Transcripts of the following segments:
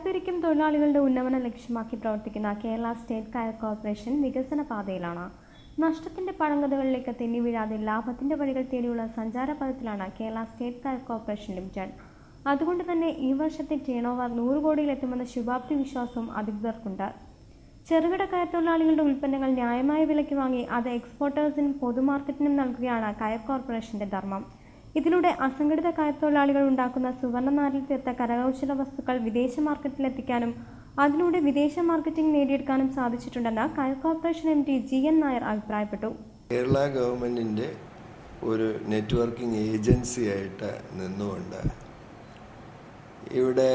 കയർത്തിരിക്കും തൊഴിലാളികളുടെ ഉന്നമനം ലക്ഷ്യമാക്കി പ്രവർത്തിക്കുന്ന കേരള സ്റ്റേറ്റ് കയർ കോർപ്പറേഷൻ വികസന പാതയിലാണ്. നഷ്ടത്തിന്റെ പഴങ്കഥകളിലേക്ക് തെന്നി വീഴാതെ ലാഭത്തിന്റെ വഴികൾ തേടിയുള്ള സഞ്ചാരപഥത്തിലാണ് കേരള സ്റ്റേറ്റ് കയർ കോർപ്പറേഷൻ ലിമിറ്റഡ്. അതുകൊണ്ട് തന്നെ ഈ വർഷത്തെ ടേൺ ഓവർ 100 കോടിയിലെത്തുമെന്ന ശുഭാപ്തി വിശ്വാസവും അധികൃതർക്കുണ്ട്. ചെറുകിട കയർ തൊഴിലാളികളുടെ ഉൽപ്പന്നങ്ങൾ ന്യായമായ വിലയ്ക്ക് വാങ്ങി അത് എക്സ്പോർട്ടേഴ്സിനും പൊതുമാർക്കറ്റിനും നൽകുകയാണ് കയർ കോർപ്പറേഷന്റെ ധർമ്മം. ഇതിലൂടെ അസംഘടിത കയർ തൊഴിലാളികൾ ഉണ്ടാക്കുന്ന സുവർണ്ണനാരിൽ തീർത്ത കരകൗശല വസ്തുക്കൾ വിദേശ മാർക്കറ്റിലെത്തിക്കാനും അതിലൂടെ വിദേശ മാർക്കറ്റിംഗ് നേടിയെടുക്കാനും സാധിച്ചിട്ടുണ്ടെന്ന് കയർ കോർപ്പറേഷൻ MD GN നായർ അഭിപ്രായപ്പെട്ടു. കേരള ഗവൺമെന്റിന്റെ ഒരു നെറ്റ്വർക്കിംഗ് ഏജൻസി ആയിട്ട് നിന്നുകൊണ്ട് ഇവിടെ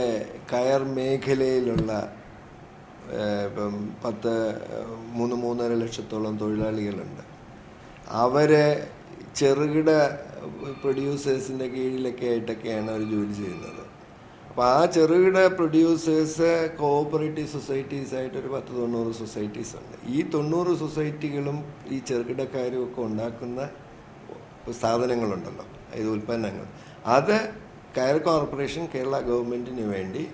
കയർ മേഖലയിലുള്ള ഇപ്പം 3.5 ലക്ഷത്തോളം തൊഴിലാളികളുണ്ട്. അവരെ ചെറുകിട പ്രൊഡ്യൂസേഴ്സിൻ്റെ കീഴിലൊക്കെ ആയിട്ടൊക്കെയാണ് അവർ ജോലി ചെയ്യുന്നത്. അപ്പോൾ ആ ചെറുകിട പ്രൊഡ്യൂസേഴ്സ് കോഓപ്പറേറ്റീവ് സൊസൈറ്റീസായിട്ട് ഒരു 90 സൊസൈറ്റീസ് ഉണ്ട്. ഈ 90 സൊസൈറ്റികളും ഈ ചെറുകിടക്കാരും ഒക്കെ ഉണ്ടാക്കുന്ന സാധനങ്ങളുണ്ടല്ലോ, ഇത് ഉൽപ്പന്നങ്ങൾ, അത് കയർ കോർപ്പറേഷൻ കേരള ഗവൺമെൻറ്റിന് വേണ്ടി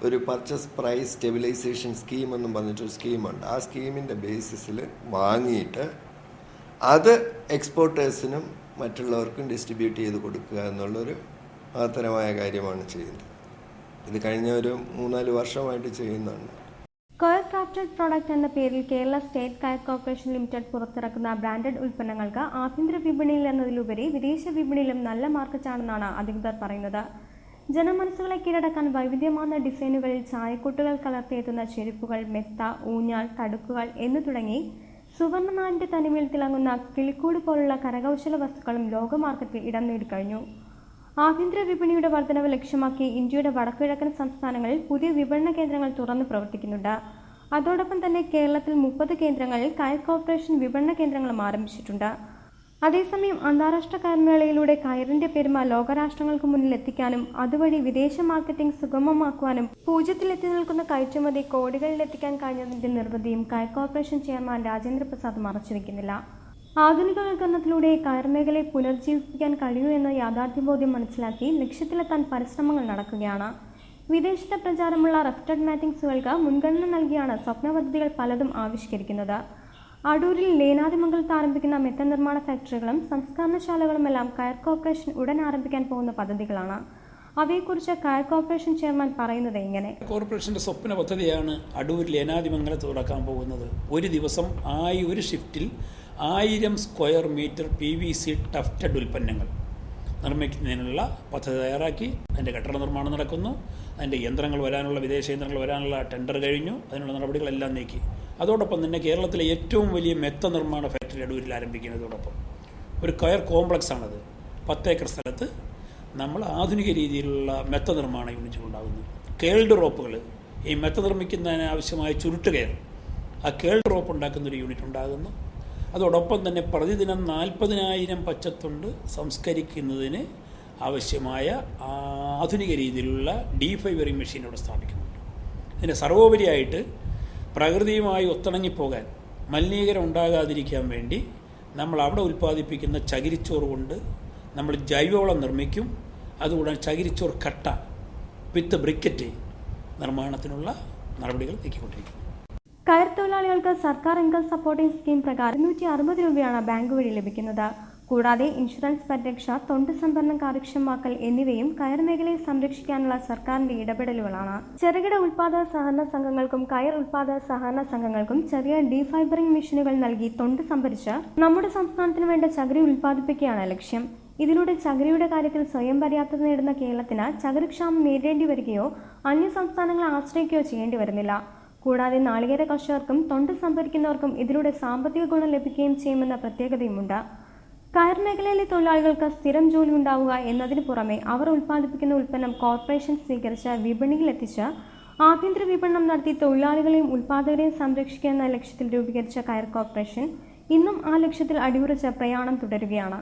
ഒരു പർച്ചേസ് പ്രൈസ് സ്റ്റെബിലൈസേഷൻ സ്കീം എന്നും പറഞ്ഞിട്ടൊരു സ്കീമുണ്ട്. ആ സ്കീമിൻ്റെ ബേസിസിൽ വാങ്ങിയിട്ട് അത് എക്സ്പോർട്ടേഴ്സിനും മറ്റുള്ളവർക്കും ഡിസ്ട്രിബ്യൂട്ട് ചെയ്ത് കൊടുക്കുക എന്നുള്ളൊരു മഹത്തരമായ കാര്യമാണ് ചെയ്യുന്നത്. ഇത് കഴിഞ്ഞ ഒരു 3-4 വർഷമായിട്ട് ചെയ്യുന്നുണ്ട്. കയർ ക്രാഫ്റ്റഡ് പ്രോഡക്റ്റ് എന്ന പേരിൽ കേരള സ്റ്റേറ്റ് കയർ കോർപ്പറേഷൻ ലിമിറ്റഡ് പുറത്തിറക്കുന്ന ബ്രാൻഡഡ് ഉൽപ്പന്നങ്ങൾക്ക് ആഭ്യന്തര വിപണിയിൽ എന്നതിലുപരി വിദേശ വിപണിയിലും നല്ല മാർക്കറ്റാണെന്നാണ് അധികൃതർ പറയുന്നത്. ജനമനസ്സുകളെ കീഴടക്കാൻ വൈവിധ്യമാർന്ന ഡിസൈനുകളിൽ ചായക്കൂട്ടുകൾ കലർത്തിയെത്തുന്ന ചെരുപ്പുകൾ, മെത്ത, ഊഞ്ഞാൽ, തടുക്കുകൾ എന്നു തുടങ്ങി സുവർണ്ണനാടിന്റെ തനിമയിൽ തിളങ്ങുന്ന കിളിക്കൂട് പോലുള്ള കരകൗശല വസ്തുക്കളും ലോക മാർക്കറ്റിൽ ഇടം നേടിക്കഴിഞ്ഞു. ആഭ്യന്തര വിപണിയുടെ വർധനവ് ലക്ഷ്യമാക്കി ഇന്ത്യയുടെ വടക്കുകിഴക്കൻ സംസ്ഥാനങ്ങളിൽ പുതിയ വിപണന കേന്ദ്രങ്ങൾ തുറന്നു പ്രവർത്തിക്കുന്നുണ്ട്. അതോടൊപ്പം തന്നെ കേരളത്തിൽ 30 കേന്ദ്രങ്ങളിൽ കയർ കോർപ്പറേഷൻ വിപണന കേന്ദ്രങ്ങളും ആരംഭിച്ചിട്ടുണ്ട്. അതേസമയം അന്താരാഷ്ട്ര കയർമേളയിലൂടെ കയറിന്റെ പെരുമ ലോകരാഷ്ട്രങ്ങൾക്ക് മുന്നിൽ എത്തിക്കാനും അതുവഴി വിദേശ മാർക്കറ്റിംഗ് സുഗമമാക്കുവാനും പൂജ്യത്തിലെത്തി നിൽക്കുന്ന കയറ്റുമതി കോടികളിലെത്തിക്കാൻ കഴിഞ്ഞതിന്റെ നിർവൃതിയും കയർ കോർപ്പറേഷൻ ചെയർമാൻ രാജേന്ദ്ര പ്രസാദ് മറച്ചുവെക്കുന്നില്ല. ആധുനികവൽക്കരണത്തിലൂടെ കയർ മേഖലയെ പുനർജീവിപ്പിക്കാൻ കഴിയൂ എന്ന യാഥാർത്ഥ്യബോധ്യം മനസ്സിലാക്കി ലക്ഷ്യത്തിലെത്താൻ പരിശ്രമങ്ങൾ നടക്കുകയാണ്. വിദേശത്തെ പ്രചാരമുള്ള റഫ്റ്റഡ് മാറ്റിംഗ്സുകൾക്ക് മുൻഗണന നൽകിയാണ് സ്വപ്ന പദ്ധതികൾ പലതും ആവിഷ്കരിക്കുന്നത്. അടൂരിൽ ലേനാദിമംഗലത്ത് ആരംഭിക്കുന്ന മെത്ത നിർമ്മാണ ഫാക്ടറികളും സംസ്കരണശാലകളുമെല്ലാം കയർ കോർപ്പറേഷൻ ഉടൻ ആരംഭിക്കാൻ പോകുന്ന പദ്ധതികളാണ്. അവയെക്കുറിച്ച് കയർ കോർപ്പറേഷൻ ചെയർമാൻ പറയുന്നത് ഇങ്ങനെ: കോർപ്പറേഷന്റെ സ്വപ്ന പദ്ധതിയാണ് അടൂരിൽ ലേനാദിമംഗലത്ത് തുടക്കാൻ പോകുന്നത്. ഒരു ദിവസം ഒരു ഷിഫ്റ്റിൽ 1000 സ്ക്വയർ മീറ്റർ PVC ടഫ്റ്റഡ് ഉൽപ്പന്നങ്ങൾ നിർമ്മിക്കുന്നതിനുള്ള പദ്ധതി തയ്യാറാക്കി അതിൻ്റെ കെട്ടിട നിർമ്മാണം നടക്കുന്നു. അതിൻ്റെ വിദേശ യന്ത്രങ്ങൾ വരാനുള്ള ടെൻഡർ കഴിഞ്ഞു. അതിനുള്ള നടപടികളെല്ലാം നീക്കി. അതോടൊപ്പം തന്നെ കേരളത്തിലെ ഏറ്റവും വലിയ മെത്ത നിർമ്മാണ ഫാക്ടറി അടൂരിൽ ആരംഭിക്കുന്നതോടൊപ്പം ഒരു കയർ കോംപ്ലക്സ് ആണത്. 10 ഏക്കർ സ്ഥലത്ത് നമ്മൾ ആധുനിക രീതിയിലുള്ള മെത്ത നിർമ്മാണ യൂണിറ്റുകൾ ഉണ്ടാകുന്നു. കേൾഡ് റോപ്പുകൾ, ഈ മെത്ത നിർമ്മിക്കുന്നതിന് ആവശ്യമായ ചുരുട്ട് കയർ, ആ കേൾഡ് റോപ്പ് ഉണ്ടാക്കുന്നൊരു യൂണിറ്റ് ഉണ്ടാകുന്നു. അതോടൊപ്പം തന്നെ പ്രതിദിനം 40,000 പച്ചത്തൊണ്ട് സംസ്കരിക്കുന്നതിന് ആവശ്യമായ ആധുനിക രീതിയിലുള്ള ഡീഫൈബറിംഗ് മെഷീൻ അവിടെ സ്ഥാപിക്കുന്നുണ്ട്. ഇതിന് സർവോപരിയായിട്ട് പ്രകൃതിയുമായി ഒത്തിണങ്ങിപ്പോകാൻ, മലിനീകരണം ഉണ്ടാകാതിരിക്കാൻ വേണ്ടി നമ്മൾ അവിടെ ഉൽപ്പാദിപ്പിക്കുന്ന ചകിരിച്ചോറ് കൊണ്ട് നമ്മൾ ജൈവവളം നിർമ്മിക്കും. അതുകൂടാതെ ചകിരിച്ചോറ് കട്ട വിത്ത് ബ്രിക്കറ്റ് നിർമ്മാണത്തിനുള്ള നടപടികൾ നീക്കിക്കൊണ്ടിരിക്കുന്നു. കയർ തൊഴിലാളികൾക്ക് സർക്കാർ ഇൻകം സപ്പോർട്ടിംഗ് സ്കീം പ്രകാരം 260 രൂപയാണ് ബാങ്ക് വഴി ലഭിക്കുന്നത്. കൂടാതെ ഇൻഷുറൻസ് പരിരക്ഷ, തൊണ്ട് സംഭരണം കാര്യക്ഷമമാക്കൽ എന്നിവയും കയർ മേഖലയെ സംരക്ഷിക്കാനുള്ള സർക്കാരിന്റെ ഇടപെടലുകളാണ്. ചെറുകിട ഉൽപാദക സഹകരണ സംഘങ്ങൾക്കും കയർ ഉൽപാദക സഹകരണ സംഘങ്ങൾക്കും ചെറിയ ഡീഫൈബറിംഗ് മെഷീനുകൾ നൽകി തൊണ്ട് സംഭരിച്ച് നമ്മുടെ സംസ്ഥാനത്തിന് വേണ്ട ചകിരി ഉൽപ്പാദിപ്പിക്കുകയാണ് ലക്ഷ്യം. ഇതിലൂടെ ചകിരിയുടെ കാര്യത്തിൽ സ്വയം പര്യാപ്തത നേടുന്ന കേരളത്തിന് ചകിരിക്ഷാമം നേരിടേണ്ടി വരികയോ അന്യ സംസ്ഥാനങ്ങളെ ആശ്രയിക്കുകയോ ചെയ്യേണ്ടി വരുന്നില്ല. കൂടാതെ നാളികേര കർഷകർക്കും തൊണ്ട് സംഭരിക്കുന്നവർക്കും ഇതിലൂടെ സാമ്പത്തിക ഗുണം ലഭിക്കുകയും ചെയ്യുമെന്ന പ്രത്യേകതയുമുണ്ട്. കയർ മേഖലയിലെ തൊഴിലാളികൾക്ക് സ്ഥിരം ജോലി ഉണ്ടാവുക എന്നതിന് പുറമെ അവർ ഉൽപ്പാദിപ്പിക്കുന്ന ഉൽപ്പന്നം കോർപ്പറേഷൻ സ്വീകരിച്ച് വിപണിയിലെത്തിച്ച് ആഭ്യന്തര വിപണനം നടത്തി തൊഴിലാളികളെയും ഉൽപ്പാദകരെയും സംരക്ഷിക്കുക എന്ന ലക്ഷ്യത്തിൽ രൂപീകരിച്ച കയർ കോർപ്പറേഷൻ ഇന്നും ആ ലക്ഷ്യത്തിൽ അടിയുറച്ച പ്രയാണം തുടരുകയാണ്.